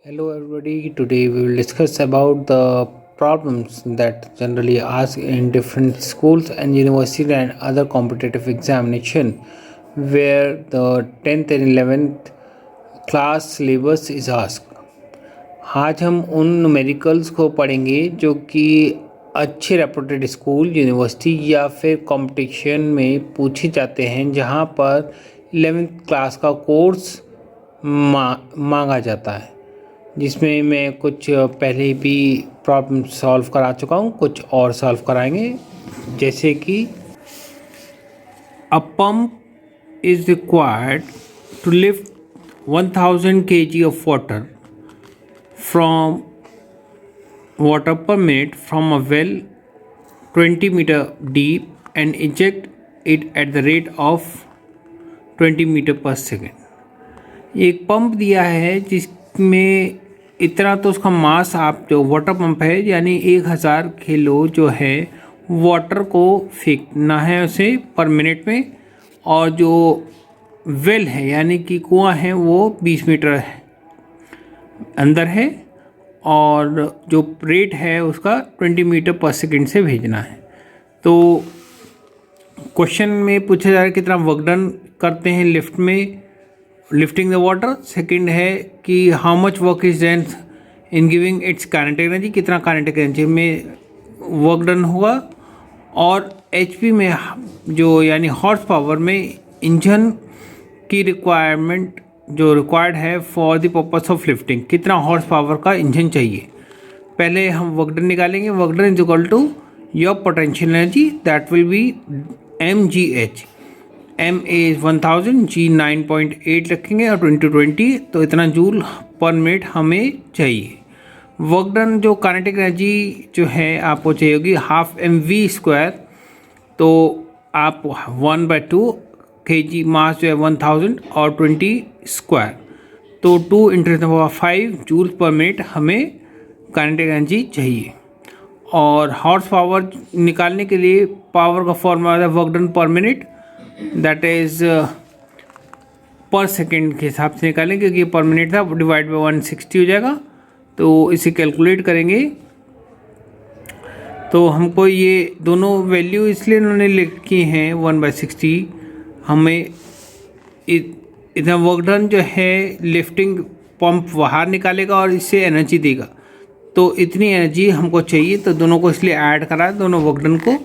Hello everybody. Today we will discuss about the problems that generally asked in different schools and universities and other competitive examination where the 10th and 11th class syllabus is asked. आज हम उन numericals को पढ़ेंगे जो कि अच्छे reputed school university या फिर कंपटीशन में पूछे जाते हैं जहां पर 11th क्लास का कोर्स मांगा जाता है, जिसमें मैं कुछ पहले भी प्रॉब्लम सॉल्व करा चुका हूँ, कुछ और सॉल्व कराएंगे। जैसे कि a pump is required to lift 1000 kg of water from water per minute from a well 20 meter deep and eject it at the rate of 20 meter per second। एक pump दिया है जिसमें इतना तो उसका मास, आप जो वाटर पंप है यानी 1000 किलो जो है वाटर को फेंकना है उसे पर मिनट में, और जो वेल है यानी कि कुआं है वो 20 मीटर अंदर है और जो रेट है उसका 20 मीटर पर सेकेंड से भेजना है। तो क्वेश्चन में पूछा जा रहा है कितना वर्क डन करते हैं लिफ्ट में, लिफ्टिंग द वाटर। सेकंड है कि how much work is done in giving its kinetic energy, कितना काइनेटिक एनर्जी में वर्क डन होगा, और एचपी में जो यानी हॉर्स पावर में इंजन की रिक्वायरमेंट जो रिक्वायर्ड है for the purpose of lifting, कितना हॉर्स पावर का इंजन चाहिए। पहले हम वर्क डन निकालेंगे। Work done is equal to your potential energy that will be mgh। m is 1000, g 9.8 रखेंगे और 20 तो इतना जूल पर मिनट हमें चाहिए। वर्क डन जो काइनेटिक एनर्जी जो है आपको चाहिए होगी हाफ mv², तो आप 1/2 kg मास जो है 1000 और 20 स्क्वायर, तो 2 × 5 जूल पर मिनट हमें काइनेटिक एनर्जी चाहिए। और हॉर्स पावर निकालने के लिए पावर का फॉर्मूला है वर्क डन पर मिनट, दैट इज़ पर सेकेंड के हिसाब से निकालेंगे क्योंकि पर मिनट था, डिवाइड बाई 160 हो जाएगा। तो इसे कैलकुलेट करेंगे तो हमको ये दोनों वैल्यू इसलिए उन्होंने लिखी हैं 1/60, हमें इतना वर्क डन जो है लिफ्टिंग पंप बाहर निकालेगा और इससे एनर्जी देगा, तो इतनी एनर्जी हमको चाहिए। तो दोनों को इसलिए ऐड करा, दोनों वर्क डन को,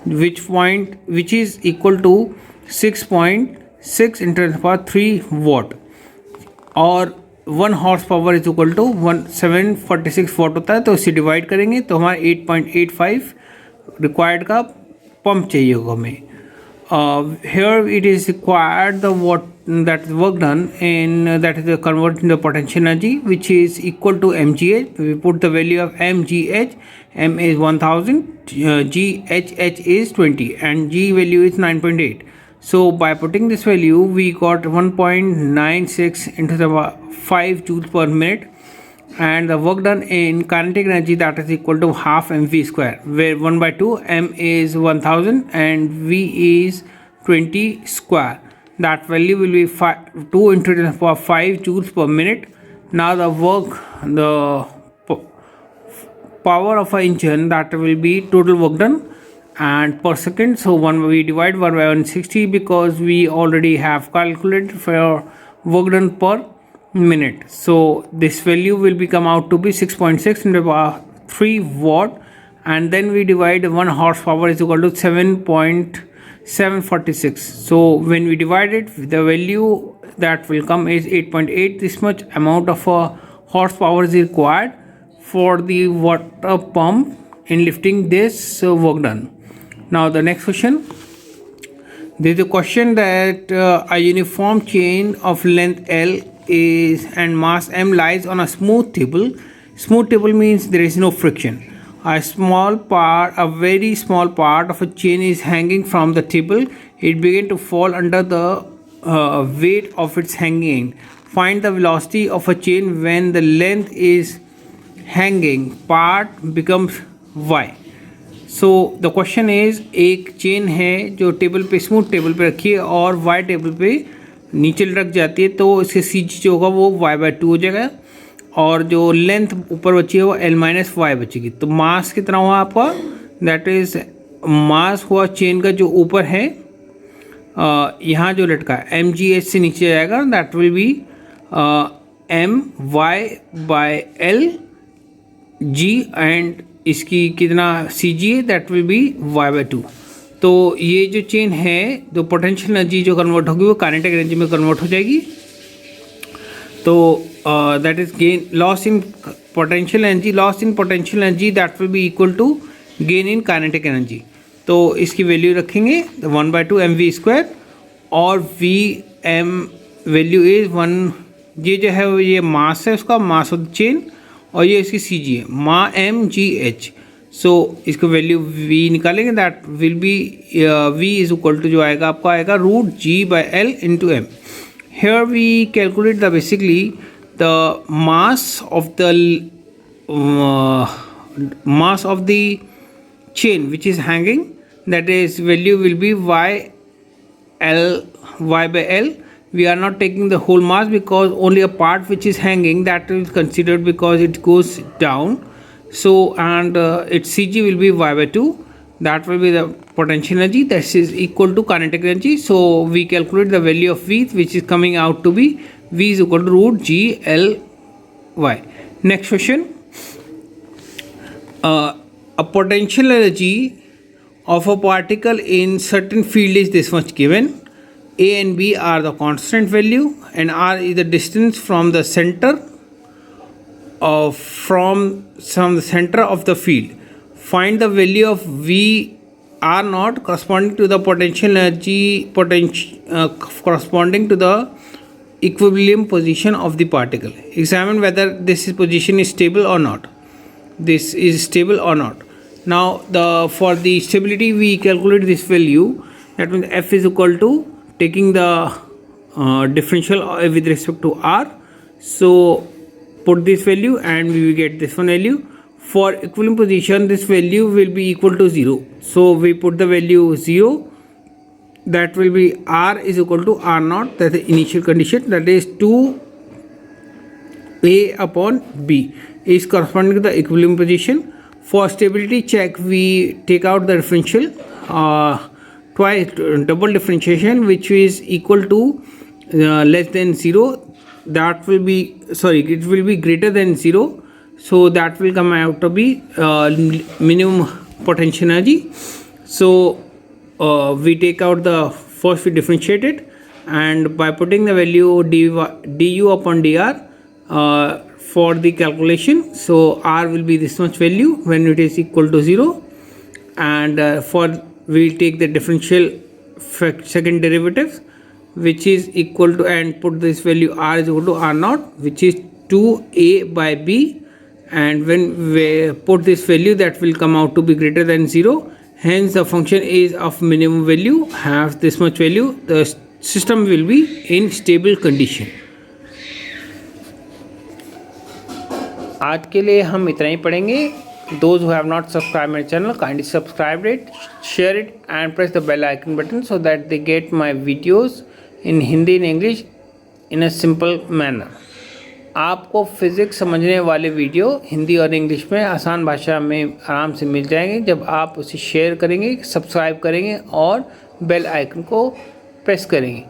which is equal to 6.6 × 3 watt, और 1 horse power is equal to 746 watt होता है। तो इसे डिवाइड करेंगे तो हमारा 8.85 रिक्वायर्ड का पंप चाहिए होगा हमें। Here it is required the that work done in that is converting the potential energy which is equal to mgh. We put the value of mgh, m is 1000, gh is 20 and g value is 9.8. So by putting this value we got 1.96 × 5 joules per minute, and the work done in kinetic energy that is equal to half mv², where 1/2 m is 1000 and v is 20 square. That value will be 2 × 5 joules per minute. Now the power of an engine, that will be total work done and per second. So we divide 1 by 160 because we already have calculated for work done per minute. So this value will become out to be 6.6 × 3 watt, and then we divide 1 horsepower is equal to 7.746. So when we divide it, the value that will come is 8.8. This much amount of horsepower is required for the water pump in lifting this work done. Now the next question. There is a question that a uniform chain of length L is and mass m lies on a smooth table. Smooth table means there is no friction. A very small part of a chain is hanging from the table. It begins to fall under the weight of its hanging. Find the velocity of a chain when the length is hanging part becomes y. So the question is, एक chain है जो table पे, smooth table पे रखी है और Y table पे नीचे लटक जाती है, तो इसके सी जो होगा वो y/2 हो जाएगा। और जो लेंथ ऊपर बची है वो L माइनस वाई बचेगी। तो मास कितना हुआ आपका, दैट इज मास हुआ चेन का जो ऊपर है यहाँ जो लटका है mgh से नीचे जाएगा, that will be m y by l g and इसकी कितना सी जी है, that will be y by 2। तो ये जो चेन है जो पोटेंशियल एनर्जी जो कन्वर्ट होगी वो काइनेटिक एनर्जी में कन्वर्ट हो जाएगी। तो that is gain loss in potential energy that will be equal to gain in kinetic energy. तो इसकी वैल्यू रखेंगे 1/2 mv², और वी एम वैल्यू इज 1, ये जो है ये मास है उसका, मास ऑफ द चेन, और ये इसकी सी जी है मा एम जी एच। सो इसको वैल्यू v निकालेंगे, that will be v is equal to जो आएगा आपका आएगा root g by l into m. Here we calculate the basically the mass of the chain which is hanging, that is value will be y by l. We are not taking the whole mass because only a part which is hanging, that is considered because it goes down. So and its Cg will be y by 2, that will be the potential energy, that is equal to kinetic energy. So we calculate the value of V, which is coming out to be V is equal to root g l y. Next question. A potential energy of a particle in certain field is this much given. A and B are the constant value, and R is the distance from the center of the field. Find the value of V R naught corresponding to the potential energy corresponding to the equilibrium position of the particle. Examine whether this position is stable or not. This is stable or not. Now for the stability we calculate this value, that means F is equal to taking the differential with respect to R. So put this value and we will get this one value. For equilibrium position this value will be equal to 0. So we put the value 0, that will be R is equal to R naught, that is the initial condition, that is 2A upon B is corresponding to the equilibrium position. For stability check we take out the differential double differentiation, which is equal to less than 0, that will be it will be greater than 0, so that will come out to be minimum potential energy. So we take out the first, we differentiate it, and by putting the value du upon dr for the calculation, so R will be this much value when it is equal to 0, and for we will take the differential second derivative, which is equal to, and put this value R is equal to R naught, which is 2A by B, and when we put this value, that will come out to be greater than 0, hence the function is of minimum value, have this much value, the system will be in stable condition. आज के लिए हम इतना ही पढ़ेंगे। Those who have not subscribed my channel, kindly subscribe it, share it and press the bell icon button so that they get my videos in Hindi and English in a simple manner. आपको physics समझने वाले video Hindi और English में आसान भाषा में आराम से मिल जाएंगे जब आप उसे शेयर करेंगे, सब्सक्राइब करेंगे और बेल आइकन को प्रेस करेंगे।